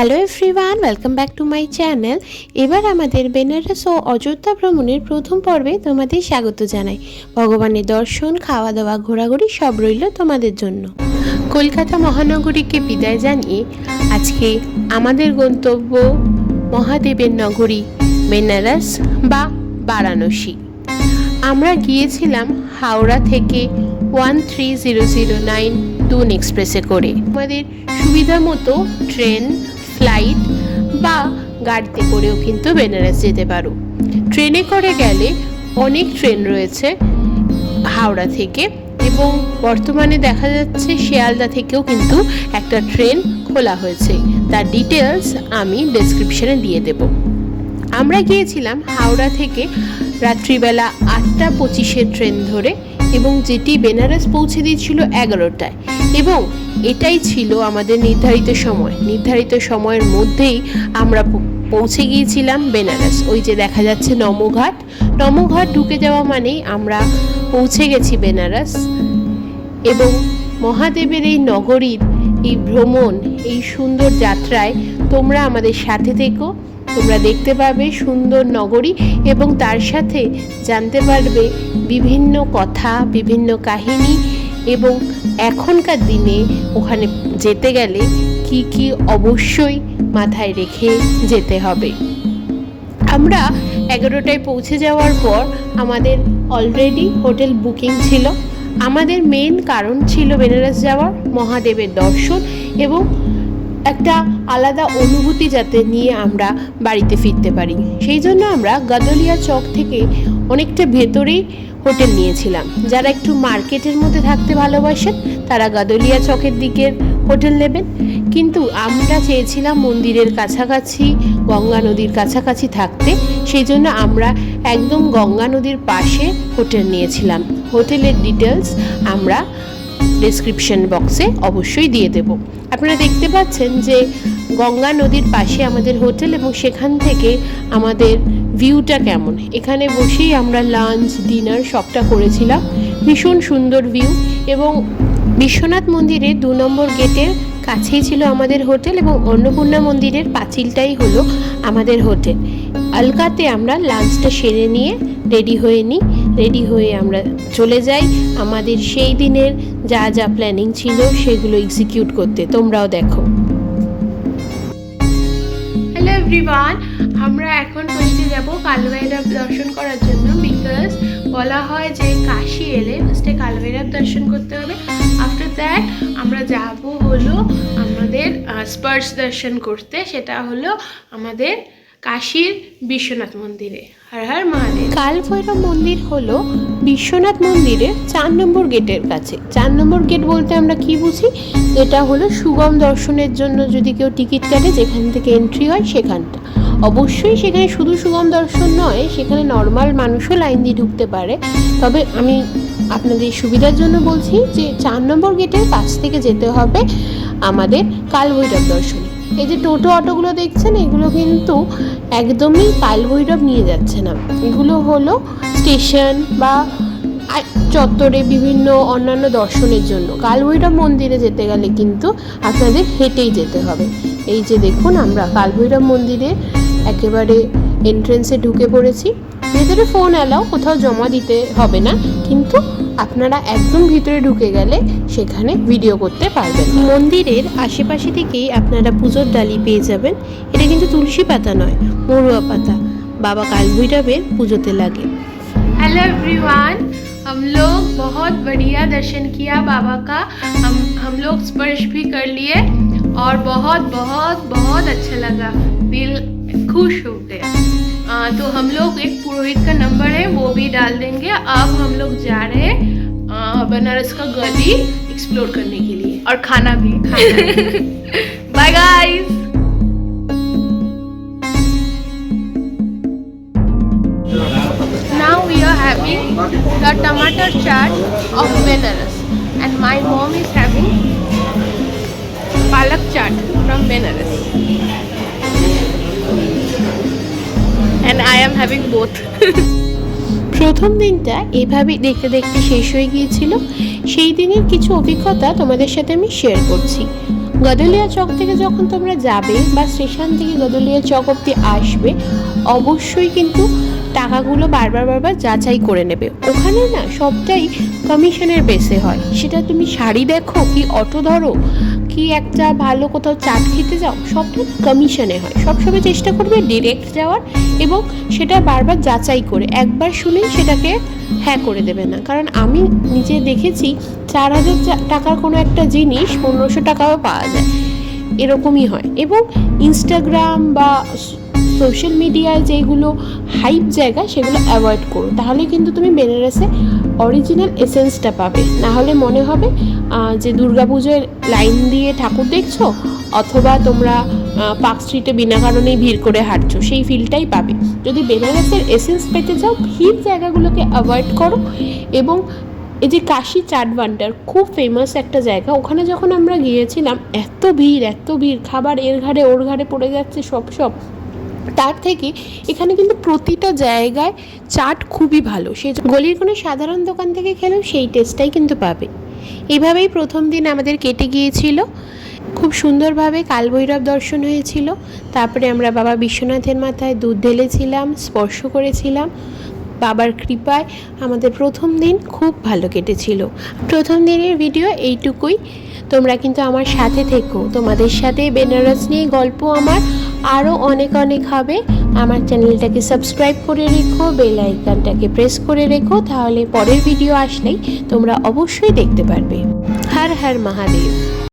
Hello everyone, welcome back to my channel. এবার আমাদের বেনারস ও অযোধ্যা ভ্রমণের প্রথম পর্বে তোমাদের স্বাগত জানাই। ভগবানের দর্শন, খাওয়া দাওয়া, ঘোরাঘুরি সব রইল তোমাদের জন্য। কলকাতা মহানগরীকে বিদায় জানিয়ে আজকে আমাদের গন্তব্য মহাদেবের নগরী বেনারস বা বারাণসী। আমরা গিয়েছিলাম হাওড়া থেকে 13009 দুন এক্সপ্রেসে করে। আমাদের সুবিধা মতো ট্রেন, ফ্লাইট বা গাড়িতে করেও কিন্তু বেনারস যেতে পারো। ট্রেনে করে গেলে অনেক ট্রেন রয়েছে হাওড়া থেকে, এবং বর্তমানে দেখা যাচ্ছে শিয়ালদা থেকেও কিন্তু একটা ট্রেন খোলা হয়েছে। তার ডিটেলস আমি ডেসক্রিপশনে দিয়ে দেব। আমরা গিয়েছিলাম হাওড়া থেকে রাত্রিবেলা 8:25 ট্রেন ধরে, এবং যেটি বেনারস পৌঁছে দিয়েছিল 11টায়, এবং এটাই ছিল আমাদের নির্ধারিত সময়ের মধ্যেই আমরা পৌঁছে গিয়েছিলাম বেনারস। ওই যে দেখা যাচ্ছে নমঘাট ঢুকে যাওয়া মানেই আমরা পৌঁছে গেছি বেনারস। এবং মহাদেবের এই নগরীর এই ভ্রমণ, এই সুন্দর যাত্রায় তোমরা আমাদের সাথে থেকো। তোমরা দেখতে পাবে সুন্দর নগরী, এবং তার সাথে জানতে পারবে বিভিন্ন কথা, বিভিন্ন কাহিনী, এবং এখনকার দিনে ওখানে যেতে গেলে কি কি অবশ্যই মাথায় রেখে যেতে হবে। আমরা 11টায় পৌঁছে যাওয়ার পর আমাদের অলরেডি হোটেল বুকিং ছিল। আমাদের মেন কারণ ছিল বেনারস যাওয়ার, মহাদেবের দর্শন এবং একটা আলাদা অনুভূতি যাতে নিয়ে আমরা বাড়িতে ফিরতে পারি। সেই জন্য আমরা গাদলিয়া চক থেকে অনেকটা ভেতরেই হোটেল নিয়েছিলাম। যারা একটু মার্কেটের মধ্যে থাকতে ভালোবাসেন তারা গাদলিয়া চকের দিকের হোটেল নেবেন, কিন্তু আমরা চেয়েছিলাম মন্দিরের কাছাকাছি, গঙ্গা নদীর কাছাকাছি থাকতে। সেই জন্য আমরা একদম গঙ্গা নদীর পাশে হোটেল নিয়েছিলাম। হোটেলের ডিটেলস আমরা ডেসক্রিপশন বক্সে অবশ্যই দিয়ে দেব। আপনারা দেখতে পাচ্ছেন যে গঙ্গা নদীর পাশে আমাদের হোটেল, এবং সেখান থেকে আমাদের ভিউটা কেমন। এখানে বসেই আমরা লাঞ্চ, ডিনার সবটা করেছিলাম। ভীষণ সুন্দর ভিউ, এবং বিশ্বনাথ মন্দিরের 2 নম্বর গেটের কাছেই ছিল আমাদের হোটেল, এবং অন্নপূর্ণা মন্দিরের পাঁচিলটাই হলো আমাদের হোটেল। আলকাতে আমরা লাঞ্চটা সেরে নিয়ে রেডি হয়ে আমরা চলে যাই আমাদের সেই দিনের যা যা প্ল্যানিং ছিল সেগুলো এক্সিকিউট করতে। তোমরাও দেখো। হ্যালো এভরিওয়ান, আমরা এখন ফার্স্টে যাব কালভৈরব দর্শন করার জন্য। বিকজ বলা হয় যে কাশি এলে ফার্স্টে কালভৈরব দর্শন করতে হবে। আফটার দ্যাট আমরা যাব হলো আমাদের স্পর্শ দর্শন করতে, সেটা হলো আমাদের কাশীর বিশ্বনাথ মন্দিরে। হর হর মহাদেব। কালভৈরব মন্দির হলো বিশ্বনাথ মন্দিরের 4 নম্বর গেটের কাছে। 4 নম্বর গেট বলতে আমরা কি বুঝি, যেটা হলো সুগম দর্শনের জন্য যদি কেউ টিকিট কাটে, যেখান থেকে এন্ট্রি হয় সেখানটা। অবশ্যই সেখানে শুধু সুগম দর্শন নয়, সেখানে নর্মাল মানুষও লাইন দিয়ে ঢুকতে পারে। তবে আমি আপনাদের সুবিধার জন্য বলছি যে 4 নম্বর গেটের কাছ থেকে যেতে হবে আমাদের কালভৈরব দর্শনে। এই যে টোটো অটোগুলো দেখছেন, এগুলো কিন্তু একদমই কালভৈরব নিয়ে যাচ্ছে না। এগুলো হলো স্টেশন বা চত্বরে বিভিন্ন অন্যান্য দর্শনের জন্য। কালভৈরব মন্দিরে যেতে গেলে কিন্তু আপনাদের হেঁটেই যেতে হবে। এই যে দেখুন, আমরা কালভৈরব মন্দিরে একেবারে এন্ট্রেন্সে ঢুকে পড়েছি। ভেতরে ফোন অ্যালাও, কোথাও জমা দিতে হবে না, কিন্তু আপনারা একদম ভিতরে ঢুকে গেলে সেখানে ভিডিও করতে পারবেন। মন্দিরের আশেপাশে থেকেই আপনারা পুজোর ডালি পেয়ে যাবেন। এটা কিন্তু তুলসী পাতা নয়, মরুয়া পাতা, বাবা কালভৈরবের পুজোতে লাগে। हेलो एवरीवन, हम लोग बहुत बढ़िया दर्शन किया बाबा का। हम लोग स्पर्श भी कर लिए और बहुत बहुत बहुत अच्छा लगा, दिल खुश हो गया। तो हम लोग एक पुरोहित का नंबर है वो भी डाल देंगे। अब हम लोग जा रहे हैं बनारस का गली एक्सप्लोर करने के लिए, और खाना भी। Bye guys. Now we are having the tomato chaat of Benares, and my mom is having palak chaat from Benares, and I am having both. প্রথম দিনটা এভাবে দেখতে দেখতে শেষ হয়ে গিয়েছিল। সেই দিনের কিছু অভিজ্ঞতা তোমাদের সাথে আমি শেয়ার করছি। গদলিয়া চক থেকে যখন তোমরা যাবে বা স্টেশন থেকে গদলিয়া চক অব্দি আসবে, অবশ্যই কিন্তু টাকাগুলো বারবার যাচাই করে নেবে। ওখানে না সবটাই কমিশনের বেসে হয়, সেটা তুমি শাড়ি দেখো কি অটো ধরো কি একটা ভালো কোথাও চাট খেতে যাও, সবটা কমিশনে হয়। সবসময় চেষ্টা করবে ডিরেক্ট যাওয়ার এবং সেটা বারবার যাচাই করে, একবার শুনেই সেটাকে হ্যাঁ করে দেবে না। কারণ আমি নিজে দেখেছি 4000 টাকার কোনো একটা জিনিস 1500 টাকাও পাওয়া যায়, এরকমই হয়। এবং ইনস্টাগ্রাম বা সোশ্যাল মিডিয়ায় যেগুলো হাইপ জায়গা সেগুলো অ্যাভয়েড করো, তাহলে কিন্তু তুমি বেনারসে অরিজিনাল এসেন্সটা পাবে। না হলে মনে হবে যে দুর্গাপুজোয় লাইন দিয়ে ঠাকুর দেখছো, অথবা তোমরা পার্ক স্ট্রিটে বিনা কারণেই ভিড় করে হাঁটছো, সেই ফিলটাই পাবে। যদি বেনারসের এসেন্স পেতে চাও, ভিড় জায়গাগুলোকে অ্যাভয়েড করো। এবং এই যে কাশি চাট ভান্ডার খুব ফেমাস একটা জায়গা, ওখানে যখন আমরা গিয়েছিলাম এত ভিড়, খাবার এর ঘাড়ে ওর ঘাড়ে পড়ে যাচ্ছে সব। তার থেকে এখানে কিন্তু প্রতিটা জায়গায় চাট খুবই ভালো, সেই গলির কোনো সাধারণ দোকান থেকে খেলেও সেই টেস্টটাই কিন্তু পাবে। এইভাবেই প্রথম দিন আমাদের কেটে গিয়েছিল। খুব সুন্দরভাবে কালভৈরব দর্শন হয়েছিল। তারপরে আমরা বাবা বিশ্বনাথের মাথায় দুধ ঢেলেছিলাম, স্পর্শ করেছিলাম। বাবার কৃপায় আমাদের প্রথম দিন খুব ভালো কেটেছিল। প্রথম দিনের ভিডিও এইটুকুই। তোমরা কিন্তু আমার সাথে থেকো, তোমাদের সাথে বেনারস নিয়ে গল্প আমার আরও অনেক হবে। আমার চ্যানেলটাকে সাবস্ক্রাইব করে রেখো, বেল আইকনটাকে প্রেস করে রেখো, তাহলে পরের ভিডিও আসলেই তোমরা অবশ্যই দেখতে পারবে। হর হর মহাদেব।